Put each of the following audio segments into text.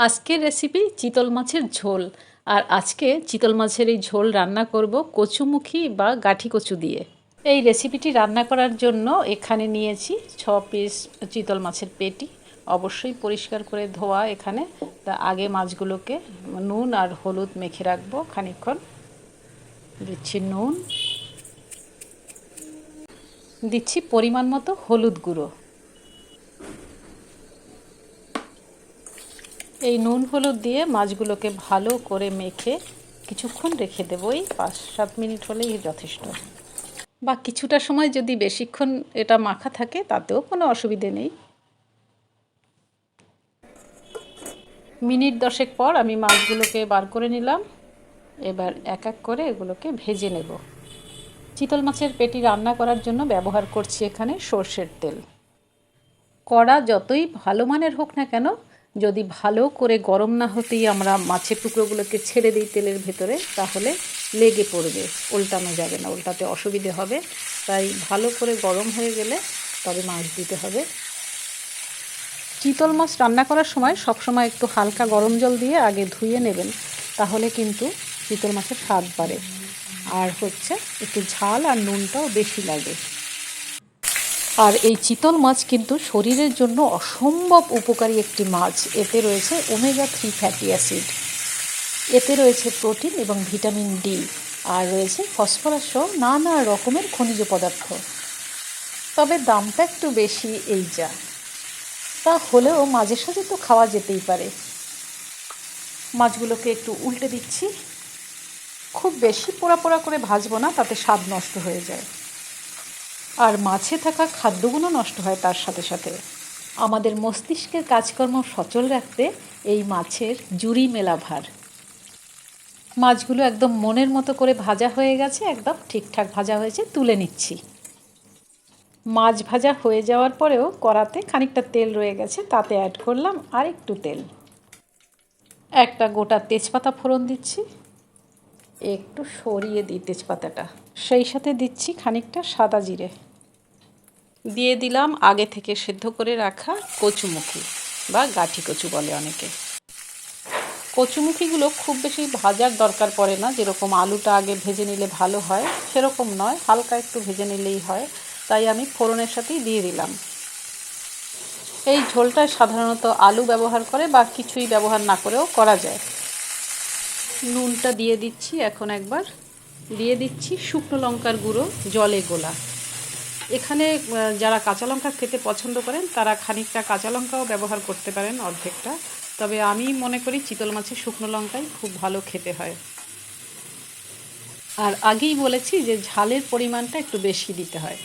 আজকের রেসিপি চিতল মাছের ঝোল। আর আজকে চিতল মাছের এই ঝোল রান্না করব কচুমুখী বা গাঠি কচু দিয়ে। এই রেসিপিটি রান্না করার জন্য এখানে নিয়েছি 6 পিস চিতল মাছের পেটি, অবশ্যই পরিষ্কার করে ধোয়া। এখানে তা আগে মাছগুলোকে নুন আর হলুদ মেখে রাখবো খানিকক্ষণ। দিচ্ছি নুন, দিচ্ছি পরিমাণ মতো হলুদ গুঁড়ো। এই নুন হলুদ দিয়ে মাছগুলোকে ভালো করে মেখে কিছুক্ষণ রেখে দেবো। এই 5-7 মিনিট হলেই যথেষ্ট, বা কিছুটা সময় যদি বেশিক্ষণ এটা মাখা থাকে তাতেও কোনো অসুবিধে নেই। মিনিট 10 পর আমি মাছগুলোকে বার করে নিলাম। এবার এক এক করে এগুলোকে ভেজে নেব। চিতল মাছের পেটি রান্না করার জন্য ব্যবহার করছি এখানে সর্ষের তেল। কড়া যতই ভালো মানের হোক না কেন, যদি ভালো করে গরম না হতেই আমরা মাছের টুকরোগুলোকে ছেড়ে দিই তেলের ভেতরে, তাহলে লেগে পড়বে, উল্টানো যাবে না, উল্টাতে অসুবিধে হবে। তাই ভালো করে গরম হয়ে গেলে তবে মাছ দিতে হবে। চিতল মাছ রান্না করার সময় সবসময় একটু হালকা গরম জল দিয়ে আগে ধুয়ে নেবেন, তাহলে কিন্তু চিতল মাছের স্বাদ বাড়ে। আর হচ্ছে একটু ঝাল আর নুনটাও বেশি লাগে। আর এই চিতল মাছ কিন্তু শরীরের জন্য অসম্ভব উপকারী একটি মাছ। এতে রয়েছে ওমেগা-3 ফ্যাটি অ্যাসিড, এতে রয়েছে প্রোটিন এবং ভিটামিন ডি, আর রয়েছে ফসফরাস সহ নানা রকমের খনিজ পদার্থ। তবে দামটা একটু বেশি, এই যা তা হলেও মাঝে সাঝে তো খাওয়া যেতেই পারে। মাছগুলোকে একটু উল্টে দিচ্ছি। খুব বেশি পোড়া পোড়া করে ভাজবো না, তাতে স্বাদ নষ্ট হয়ে যায়। আর মাছে থাকা খাদ্যগুলো নষ্ট হয় তার সাথে সাথে। আমাদের মস্তিষ্কের কাজকর্ম সচল রাখতে এই মাছের জুড়ি মেলা ভার। মাছগুলো একদম মনের মতো করে ভাজা হয়ে গেছে, একদম ঠিকঠাক ভাজা হয়েছে, তুলে নিচ্ছি। মাছ ভাজা হয়ে যাওয়ার পরেও কড়াতে খানিকটা তেল রয়ে গেছে, তাতে অ্যাড করলাম আর একটু তেল। একটা গোটা তেজপাতা ফোড়ন দিচ্ছি, একটু সরিয়ে দিই তেজপাতাটা। সেই সাথে দিচ্ছি খানিকটা সাদা জিরে। দিয়ে দিলাম আগে থেকে সেদ্ধ করে রাখা কচুমুখী বা গাঠি কচু বলে অনেকে। কচুমুখীগুলো খুব বেশি ভাজার দরকার পড়ে না, যেরকম আলুটা আগে ভেজে নিলে ভালো হয় সেরকম নয়, হালকা একটু ভেজে নিলেই হয়। তাই আমি ফোড়নের সাথেই দিয়ে দিলাম। এই ঝোলটায় সাধারণত আলু ব্যবহার করে বা কিছুই ব্যবহার না করেও করা যায়। নুনটা দিয়ে দিচ্ছি। এখন একবার দিয়ে দিচ্ছি শুকনো লঙ্কার গুঁড়ো, জলে গোলা। এখানে যারা কাঁচা লঙ্কা খেতে পছন্দ করেন তারা খানিকটা কাঁচা লঙ্কাও ব্যবহার করতে পারেন, অর্ধেকটা। তবে আমি মনে করি চিতল মাছের শুকনো লঙ্কাই খুব ভালো খেতে হয়। আর আগেই বলেছি যে ঝালের পরিমাণটা একটু বেশি দিতে হয়।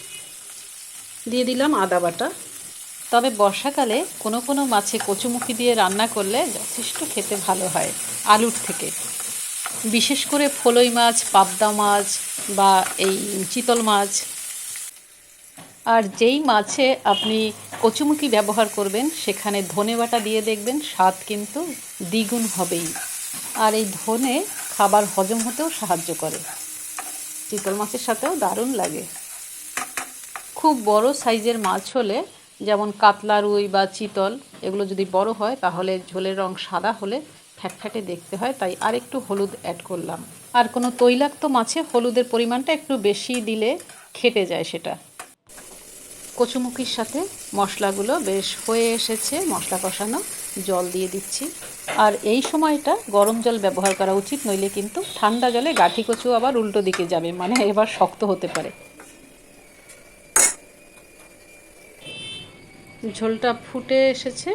দিয়ে দিলাম আদা বাটা। তবে বর্ষাকালে কোনো কোনো মাছে কচুমুখী দিয়ে রান্না করলে যথেষ্ট খেতে ভালো হয় আলুর থেকে। বিশেষ করে ফলই মাছ, পাবদা মাছ বা এই চিতল মাছ। আর যেই মাছে আপনি কচুমুখী ব্যবহার করবেন সেখানে ধনে বাটা দিয়ে দেখবেন স্বাদ কিন্তু দ্বিগুণ হবেই। আর এই ধনে খাবার হজম হতেও সাহায্য করে, চিতল মাছের সাথেও দারুণ লাগে। খুব বড় সাইজের মাছ হলে, যেমন কাতলা, রুই বা চিতল, এগুলো যদি বড় হয় তাহলে ঝোলের রং সাদা হলে ফ্যাটফ্যাটে দেখতে হয়, তাই আর একটু হলুদ অ্যাড করলাম। আর কোনো তৈলাক্ত মাছে হলুদের পরিমাণটা একটু বেশি দিলে খেটে যায় সেটা। কচুমুখির সাথে মশলাগুলো বেশ হয়ে এসেছে, মশলা কষানো। জল দিয়ে দিচ্ছি। আর এই সময়টা গরম জল ব্যবহার করা উচিত, নইলে কিন্তু ঠান্ডা জলে গাঠি কচু আবার উল্টো দিকে যাবে, মানে এবার শক্ত হতে পারে। ঝোলটা ফুটে এসেছে।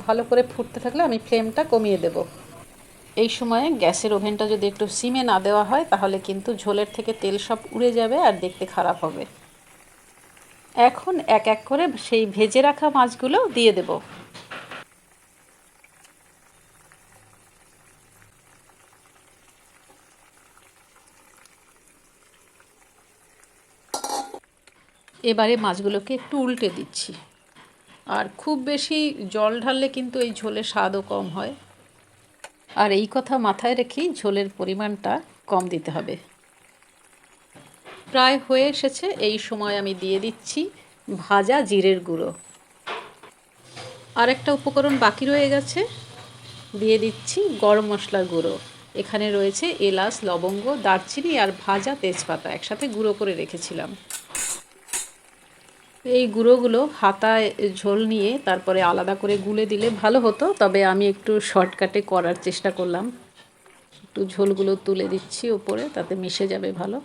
ভালো করে ফুটতে থাকলে আমি ফ্লেমটা কমিয়ে দেব। এই সময়ে গ্যাসের ওভেনটা যদি একটু সিমে না দেওয়া হয় তাহলে কিন্তু ঝোলের থেকে তেল সব উড়ে যাবে আর দেখতে খারাপ হবে। এখন এক এক করে সেই ভেজে রাখা মাছগুলো দিয়ে দেব। এবারে মাছগুলোকে একটু উল্টে দিচ্ছি। আর খুব বেশি জল ঢাললে কিন্তু এই ঝোলের স্বাদও কম হয়। আর এই কথা মাথায় রেখেই ঝোলের পরিমাণটা কম দিতে হবে। প্রায় হয়ে এসেছে। এই সময় আমি দিয়ে দিচ্ছি ভাজা জিরের গুঁড়ো। আর একটা উপকরণ বাকি রয়ে গেছে, দিয়ে দিচ্ছি গরম মশলার গুঁড়ো। এখানে রয়েছে এলাচ, লবঙ্গ, দারচিনি আর ভাজা তেজপাতা একসাথে গুঁড়ো করে রেখেছিলাম। এই গুঁড়োগুলো হাতায় ঝোল নিয়ে তারপরে আলাদা করে গুলে দিলে ভালো হতো, তবে আমি একটু শর্টকাটে করার চেষ্টা করলাম। একটু ঝোলগুলো তুলে দিচ্ছি উপরে, তাতে মিশে যাবে ভালো।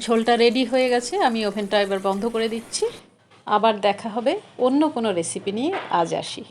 ঝোলটা রেডি হয়ে গেছে, আমি ওভেনটা এবার বন্ধ করে দিচ্ছি। আবার দেখা হবে অন্য কোনো রেসিপি নিয়ে। আজ আসি।